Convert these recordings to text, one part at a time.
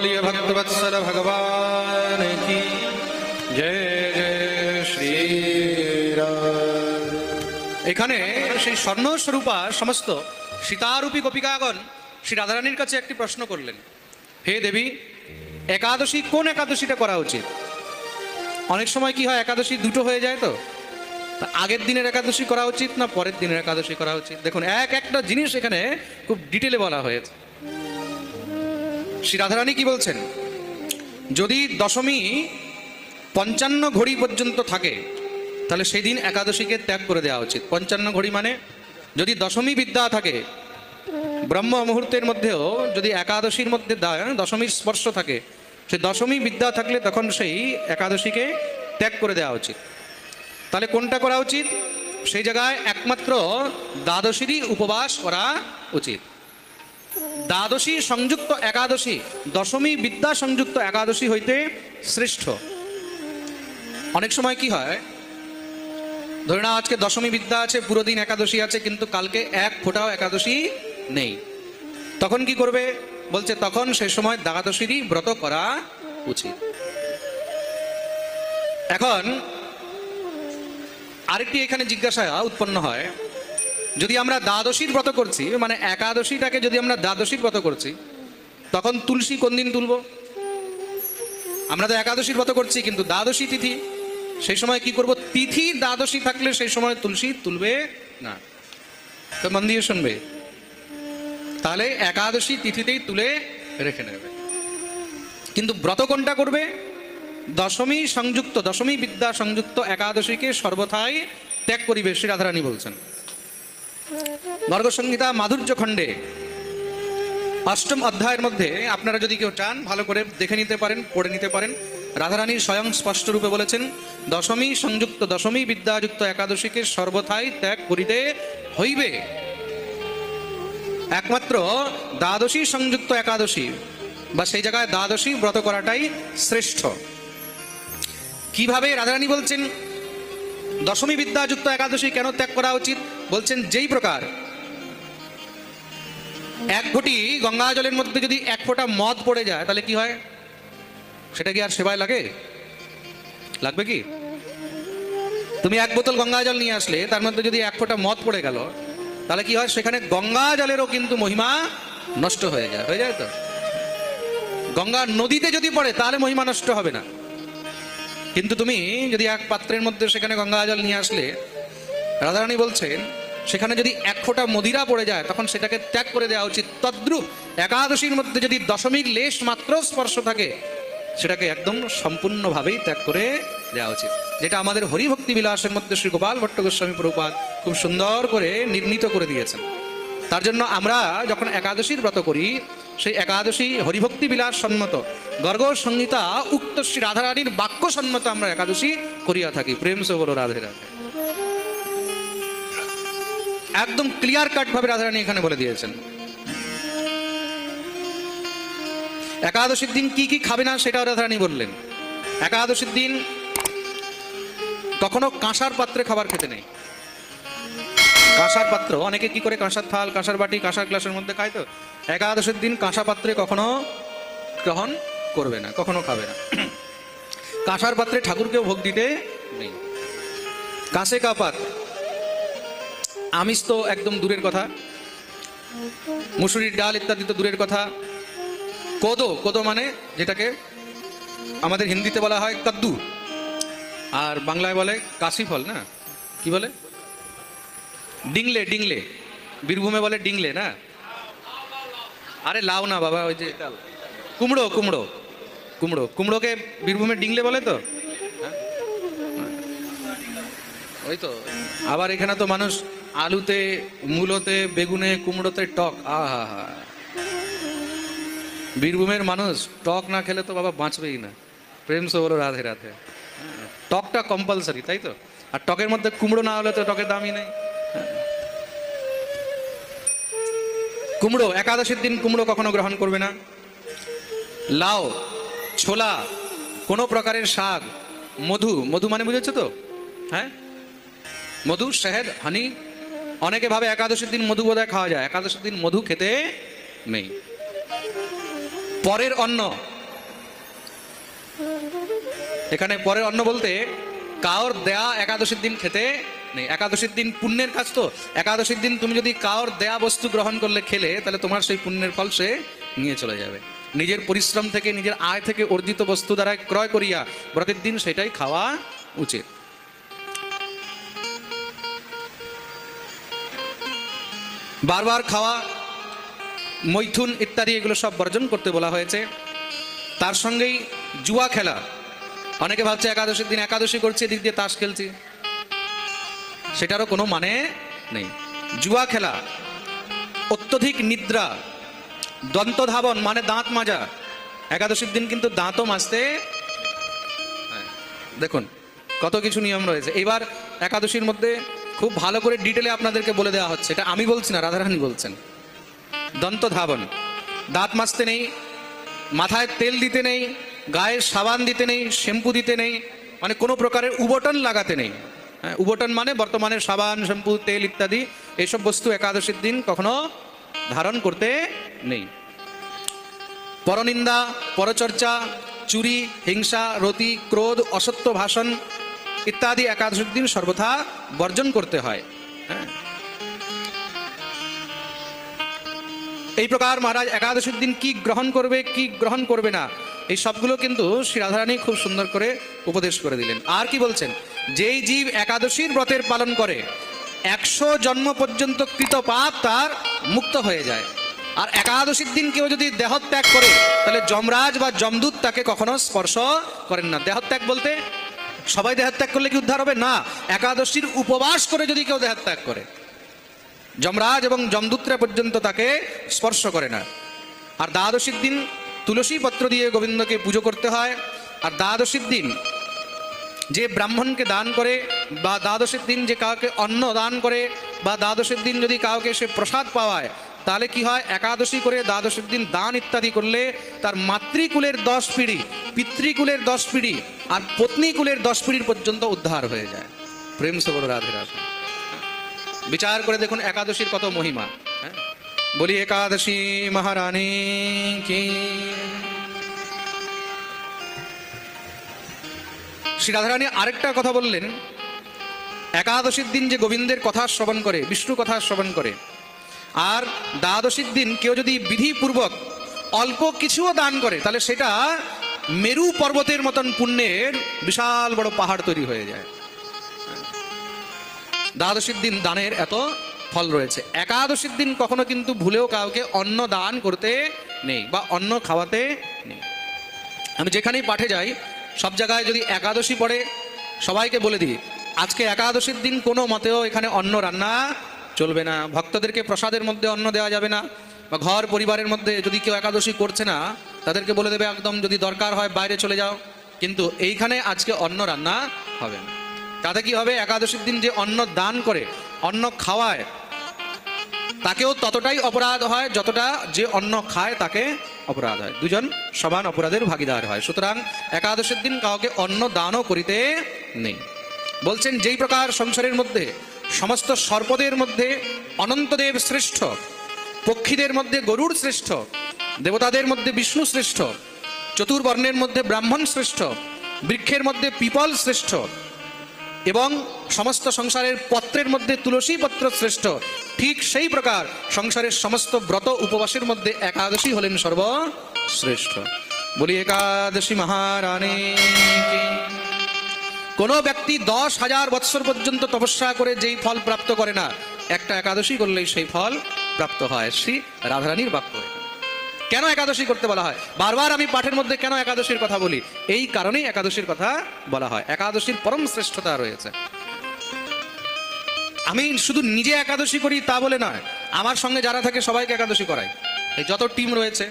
बोलिए भक्तवत्सल भगवान की जय जय श्री राम। এখানে সেই স্বর্ণ স্বরূপা সমস্ত সীতারূপী গোপিকাগণ শ্রী রাধারানীর কাছে একটি প্রশ্ন করলেন, হে দেবী, একাদশী কোন একাদশীটা করা উচিত? অনেক সময় কি হয়, একাদশী দুটো হয়ে যায়, তো আগের দিনের একাদশী করা উচিত না পরের দিনের একাদশী করা উচিত? দেখুন, একটা জিনিস এখানে খুব ডিটেলে বলা হয়েছে। শ্রী রাধারানী কি বলছেন, যদি দশমী 55 ঘড়ি পর্যন্ত থাকে তাহলে সেই দিন একাদশীকে ত্যাগ করে দেওয়া উচিত। 55 ঘড়ি মানে যদি দশমী বিদ্যা থাকে, ব্রহ্ম মুহূর্তের মধ্যেও যদি একাদশীর মধ্যে দশমীর স্পর্শ থাকে, সেই দশমী বিদ্যা থাকলে তখন সেই একাদশীকে ত্যাগ করে দেওয়া উচিত। তাহলে কোনটা করা উচিত? সেই জায়গায় একমাত্র দ্বাদশীরই উপবাস করা উচিত। দ্বাদশী সংযুক্ত একাদশী দশমী বিদ্যা সংযুক্ত একাদশী হইতে শ্রেষ্ঠ। অনেক সময় কি হয়, ধরে নাও আজকে দশমী বিদ্যা আছে, পুরো দিন একাদশী আছে, কিন্তু কালকে এক ফোঁটাও একাদশী নেই। তখন কি করবে? বলছে তখন সেই সময় দ্বাদশীরই ব্রত করা উচিত। এখন আরেকটি এখানে জিজ্ঞাসা উৎপন্ন হয়, যদি আমরা দ্বাদশীর ব্রত করছি, মানে একাদশীটাকে যদি আমরা দ্বাদশীর ব্রত করছি, তখন তুলসী কোন দিন তুলব? আমরা তো একাদশীর ব্রত করছি, কিন্তু দ্বাদশী তিথি, সেই সময় কি করব? তিথি দ্বাদশী থাকলে সেই সময় তুলসী তুলবে না। তো মন দিয়ে শুনবে, তাহলে একাদশী তিথিতেই তুলে রেখে নেবে। কিন্তু ব্রত কোনটা করবে? দশমী সংযুক্ত, দশমী বিদ্যা সংযুক্ত একাদশীকে সর্বথাই ত্যাগ করিবে, শ্রী রাধারানী বলছেন। গর্গসংহিতা মাধুর্য খণ্ডে 8ম অধ্যায়ের মধ্যে আপনারা যদি কেউ চান ভালো করে দেখে নিতে পারেন, পড়ে নিতে পারেন। রাধারানী স্বয়ং স্পষ্ট রূপে বলেছেন, দশমী সংযুক্ত দশমী বিদ্যাযুক্ত একাদশীকে সর্বথাই ত্যাগ করিতে হইবে। একমাত্র দ্বাদশী সংযুক্ত একাদশী বা সেই জায়গায় দ্বাদশী ব্রত করাটাই শ্রেষ্ঠ। কিভাবে রাধারানী বলছেন দশমী বিদ্যাযুক্ত একাদশী কেন ত্যাগ করা উচিত? বলছেন, যেই প্রকার এক ঘটি গঙ্গা জলের মধ্যে যদি এক ফোঁটা মদ পড়ে যায় তাহলে কি হয়? সেটা কি আর সেবায় লাগে? লাগবে কি? তুমি এক বোতল গঙ্গা জল নিয়ে আসলে, তার মধ্যে যদি এক ফোঁটা মদ পড়ে গেল, তাহলে কি হয়? সেখানে গঙ্গা জলেরও কিন্তু মহিমা নষ্ট হয়ে যায়। তো গঙ্গা নদীতে যদি পড়ে তাহলে মহিমা নষ্ট হবে না, কিন্তু তুমি যদি এক পাত্রের মধ্যে সেখানে গঙ্গা জল নিয়ে আসলে, রাধারানী বলছেন সেখানে যদি এক ফোঁটা মদিরা পড়ে যায় তখন সেটাকে ত্যাগ করে দেওয়া উচিত। তদ্রূপ একাদশীর মধ্যে যদি দশমীর লেশ মাত্র স্পর্শ থাকে, সেটাকে একদম সম্পূর্ণভাবেই ত্যাগ করে দেওয়া উচিত। যেটা আমাদের হরিভক্তি বিলাসের মধ্যে শ্রী গোপাল ভট্ট গোস্বামী প্রভুপাদ খুব সুন্দর করে নির্ণীত করে দিয়েছেন। তার জন্য আমরা যখন একাদশীর ব্রত করি, সেই একাদশী হরিভক্তি বিলাস সম্মত, গর্গ সংহিতা উক্ত শ্রী রাধারানীর বাক্য সম্মত আমরা একাদশী করিয়া থাকি। প্রেম সে বলো রাধে রাধে। একদম ক্লিয়ার কাট ভাবে রাধারানী এখানে বলে দিয়েছেন। একাদশীর দিন কি কি খাবে না সেটাও রাধারানী বললেন। একাদশীর দিন কখনো কাঁসার পাত্রে খাবার খেতে নেই। কাঁসার পাত্র, অনেকে কি করে কাঁসার থাল, কাঁসার বাটি, কাঁসার গ্লাসের মধ্যে খায়, তো একাদশীর দিন কাঁসা পাত্রে কখনো গ্রহণ করবে না, কখনো খাবে না। কাঁসার পাত্রে ঠাকুরকেও ভোগ দিতে নেই। কাঁসে কা পাত্র, আমিষ তো একদম দূরের কথা, মুসুরির ডাল ইত্যাদি তো দূরের কথা। কোদো, কোদো মানে যেটাকে আমাদের হিন্দিতে বলা হয় কাদ্দু, আর বাংলায় বলে কাশি ফল, না কি বলে? ডিংলে, ডিংলে, বীরভূমে বলে ডিংলে না? আরে লাউ না বাবা, ওই যে কুমড়ো, কুমড়ো, কুমড়ো, কুমড়োকে বীরভূমে ডিংলে বলে তো। ওই তো। আবার এখানে তো মানুষ আলুতে, মূলোতে, বেগুনে, কুমড়োতে টক, আহা হা। বীরভূমের মানুষ টক না খেলে তো বাবা বাঁচবেই না। প্রেম সে বলো রাধে রাধে। টকটা কম্পালসারি, তাই তো? আর টকের মধ্যে কুমড়ো না হলে তো টকের দামই নেই। কুমড়ো, একাদশীর দিন কুমড়ো কখনো গ্রহণ করবে না। লাউ, ছোলা, কোনো প্রকারের শাক, মধু, মধু মানে বুঝেছো তো? হ্যাঁ, মধু, শহদ, হানি। অনেকে ভাবে একাদশীর দিন মধু বোধহয় খাওয়া যায়, একাদশীর দিন মধু খেতে নেই। পরের অন্ন, এখানে পরের অন্ন বলতে কাওর দেয়া একাদশীর দিন খেতে নেই। একাদশীর দিন পুণ্যের কাজ তো, একাদশীর দিন তুমি যদি কাওর দেয়া বস্তু গ্রহণ করলে খেলে, তাহলে তোমার সেই পুণ্যের ফল সে নিয়ে চলে যাবে। নিজের পরিশ্রম থেকে, নিজের আয় থেকে অর্জিত বস্তু দ্বারা ক্রয় করিয়া ব্রতের দিন সেটাই খাওয়া উচিত। বারবার খাওয়া, মৈথুন ইত্যাদি এগুলো সব বর্জন করতে বলা হয়েছে। তার সঙ্গেই জুয়া খেলা। অনেকে ভাবছে একাদশীর দিন একাদশী করছে, এদিক দিয়ে তাস খেলছি, সেটারও কোনো মানে নেই। জুয়া খেলা, অত্যধিক নিদ্রা, দন্তধাবন মানে দাঁত মাজা। একাদশীর দিন কিন্তু দাঁতও মাজতে, দেখুন কত কিছু নিয়ম রয়েছে। এবার একাদশীর মধ্যে খুব ভালো করে ডিটেলে আপনাদেরকে বলে দেওয়া হচ্ছে, এটা আমি বলছি না, রাধারানী বলছেন। দন্তধাবন, দাঁত মাজতে নেই, মাথায় তেল দিতে নেই, গায়ে সাবান দিতে নেই, শ্যাম্পু দিতে নেই, মানে কোনো প্রকারের উবটন লাগাতে নেই। হ্যাঁ, উবটন মানে বর্তমানে সাবান, শ্যাম্পু, তেল ইত্যাদি এইসব বস্তু একাদশীর দিন কখনো ধারণ করতে নেই। পরনিন্দা, পরচর্চা, চুরি, হিংসা, রতি, ক্রোধ, অসত্য ভাষণ ইত্যাদি একাদশীর দিন সর্বথা বর্জন করতে হয়। হ্যাঁ, এই প্রকার মহারাজ একাদশীর দিন কি গ্রহণ করবে, কি গ্রহণ করবে না, এই সবগুলো কিন্তু শ্রী রাধারানী খুব সুন্দর করে উপদেশ করে দিলেন। আর কি বলছেন, যেই জীব একাদশীর ব্রতের পালন করে 100 জন্ম পর্যন্ত কৃত পাপ তার মুক্ত হয়ে যায়। আর একাদশীর দিন কেউ যদি দেহত্যাগ করে, তাহলে যমরাজ বা যমদূত তাকে কখনো স্পর্শ করেন না। দেহত্যাগ বলতে সবাই দেহত্যাগ করলে কি উদ্ধার হবে? না, একাদশীর উপবাস করে যদি কেউ দেহত্যাগ করে, যমরাজ এবং যমদূতরা পর্যন্ত তাকে স্পর্শ করে না। আর দ্বাদশীর দিন তুলসী পত্র দিয়ে গোবিন্দকে পুজো করতে হয়। আর দ্বাদশীর দিন যে ব্রাহ্মণকে দান করে, বা দ্বাদশীর দিন যে কাউকে অন্ন দান করে, বা দ্বাদশীর দিন যদি কাউকে সে প্রসাদ পাওয়ায়, তাহলে কি হয়, একাদশী করে দ্বাদশীর দিন দান ইত্যাদি করলে তার মাতৃকুলের 10 পিঢ়ি, পিতৃকুলের 10 পিঢ়ি আর পত্নীকুলের 10 পিঢ়ির পর্যন্ত উদ্ধার হয়ে যায়। প্রেম সে বলো রাধে রাধে। বিচার করে দেখুন একাদশীর কত মহিমা। হ্যাঁ, বলি একাদশী মহারানী কি। শ্রী রাধারানী আরেকটা কথা বললেন, একাদশীর দিন যে গোবিন্দের কথা শ্রবণ করে, বিষ্ণু কথা শ্রবণ করে, আর দ্বাদশীর দিন কেউ যদি বিধিপূর্বক অল্প কিছুও দান করে, তাহলে সেটা মেরু পর্বতের মতন পুণ্যের বিশাল বড় পাহাড় তৈরি হয়ে যায়। দ্বাদশীর দিন দানের এত ফল রয়েছে। একাদশীর দিন কখনো কিন্তু ভুলেও কাউকে অন্ন দান করতে নেই বা অন্ন খাওয়াতে নেই। আমি যেখানেই পাঠে যাই, সব জায়গায় যদি একাদশী পড়ে, সবাইকে বলে দিই আজকে একাদশীর দিন কোনো মতেও এখানে অন্ন রান্না চলবে না, ভক্তদেরকে প্রসাদের মধ্যে অন্ন দেওয়া যাবে না, বা ঘর পরিবারের মধ্যে যদি কেউ একাদশী করছে না, তাদেরকে বলে দেবে একদম যদি দরকার হয় বাইরে চলে যাও, কিন্তু এইখানে আজকে অন্ন রান্না হবে না। তাতে কি হবে, একাদশীর দিন যে অন্ন দান করে, অন্ন খাওয়ায়, তাকেও ততটাই অপরাধ হয় যতটা যে অন্ন খায় তাকে অপরাধ হয়। দুজন সমান অপরাধের ভাগিদার হয়। সুতরাং একাদশীর দিন কাউকে অন্ন দানও করিতে নেই। বলছেন যেই প্রকার সংসারের মধ্যে সমস্ত সর্পদের মধ্যে অনন্তদেব শ্রেষ্ঠ, পক্ষীদের মধ্যে গরুড় শ্রেষ্ঠ, দেবতাদের মধ্যে বিষ্ণু শ্রেষ্ঠ, চতুর্বর্ণের মধ্যে ব্রাহ্মণ শ্রেষ্ঠ, বৃক্ষের মধ্যে পিপল শ্রেষ্ঠ, এবং সমস্ত সংসারের পত্রের মধ্যে তুলসী পত্র শ্রেষ্ঠ, ঠিক সেই প্রকার সংসারের সমস্ত ব্রত উপবাসের মধ্যে একাদশী হলেন সর্বশ্রেষ্ঠ। বলি একাদশী মহারানী কি। কোনো ব্যক্তি 10,000 বৎসর পর্যন্ত তপস্যা করে যেই ফল প্রাপ্ত করে না, একটা একাদশী করলেই সেই ফল প্রাপ্ত হয়। শ্রী রাধারানীর বাক্য। কেন একাদশী করতে বলা হয়? বারবার আমি পাঠের মধ্যে কেন একাদশীর কথা বলি? এই কারণেই একাদশীর কথা বলা হয়। একাদশীর পরম শ্রেষ্ঠতা রয়েছে। আমি শুধু নিজে একাদশী করি তা বলে নয়, আমার সঙ্গে যারা থাকে সবাইকে একাদশী করাই। এই যত টিম রয়েছে,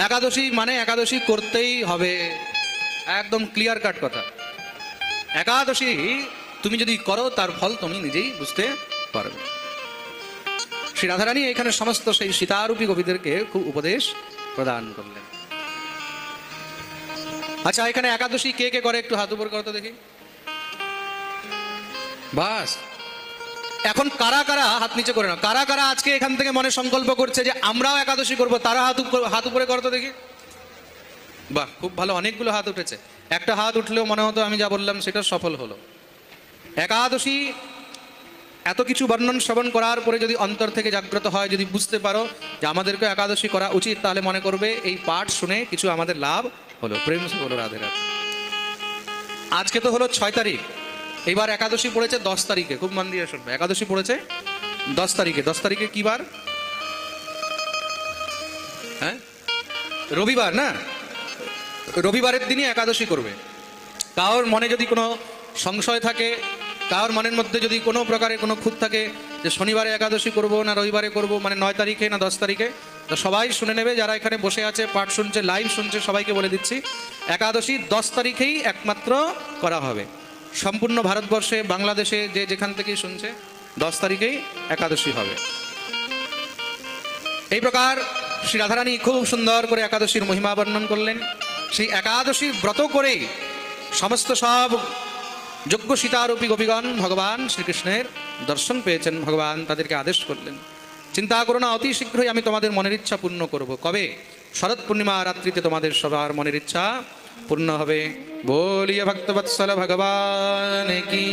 একাদশী মানে একাদশী করতেই হবে, একদম ক্লিয়ার কাট কথা। একাদশী তুমি যদি করো তার ফল তুমি নিজেই বুঝতে পারবে। শ্রী রাধারানী এখানে সমস্ত সেই সীতারূপী গোপীদেরকে খুব উপদেশ প্রদান করলেন। আচ্ছা, এখানে একাদশী কে কে করে একটু হাত উপর করো তো দেখি। বাস, এখন কারা কারা হাত নিচে করে না, কারা কারা আজকে এখান থেকে মনে সংকল্প করছে যে আমরাও একাদশী করব, তারা হাত উপরে করো তো দেখি। বাহ, খুব ভালো, অনেকগুলো হাত উঠেছে। একটা হাত উঠলেও মনে হতো আমি যা বললাম সেটা সফল হলো। একাদশী এত কিছু বর্ণন শ্রবণ করার পরে যদি অন্তর থেকে জাগ্রত হয়, যদি বুঝতে পারো যে আমাদেরকে একাদশী করা উচিত, তাহলে মনে করবে এই পাঠ শুনে কিছু আমাদের লাভ হলো। প্রেম সে বলো রাধে রাধে। আজকে তো হলো 6 তারিখ, এইবার একাদশী পড়েছে 10 তারিখে। খুব মন দিয়ে শুনবে, একাদশী পড়েছে 10 তারিখে। 10 তারিখে কি বার? হ্যাঁ, রবিবার না? রবিবারের দিনই একাদশী করবে। কারোর মনে যদি কোনো সংশয় থাকে, কারোর মনের মধ্যে যদি কোনো প্রকারের কোনো খুঁত থাকে যে শনিবারে একাদশী করব না রবিবারে করব, মানে 9 তারিখে না 10 তারিখে, তো সবাই শুনে নেবে। যারা এখানে বসে আছে, পাঠ শুনছে, লাইভ শুনছে, সবাইকে বলে দিচ্ছি একাদশী 10 তারিখেই একমাত্র করা হবে। সম্পূর্ণ ভারতবর্ষে, বাংলাদেশে যে যেখান থেকেই শুনছে 10 তারিখেই একাদশী হবে। এই প্রকার শ্রী রাধারানী খুব সুন্দর করে একাদশীর মহিমা বর্ণন করলেন। সেই একাদশী ব্রত করেই সমস্ত সব যোগ্য সীতারূপী গোপীগণ ভগবান শ্রীকৃষ্ণের দর্শন পেয়েছেন। ভগবান তাদেরকে আদেশ করলেন, চিন্তা করো না, অতি শীঘ্রই আমি তোমাদের মনের ইচ্ছা পূর্ণ করব। কবে? শরৎ পূর্ণিমা রাত্রিতে তোমাদের সবার মনের ইচ্ছা পূর্ণ হবে। বলিয়ে ভক্তবৎসল ভগবান কি।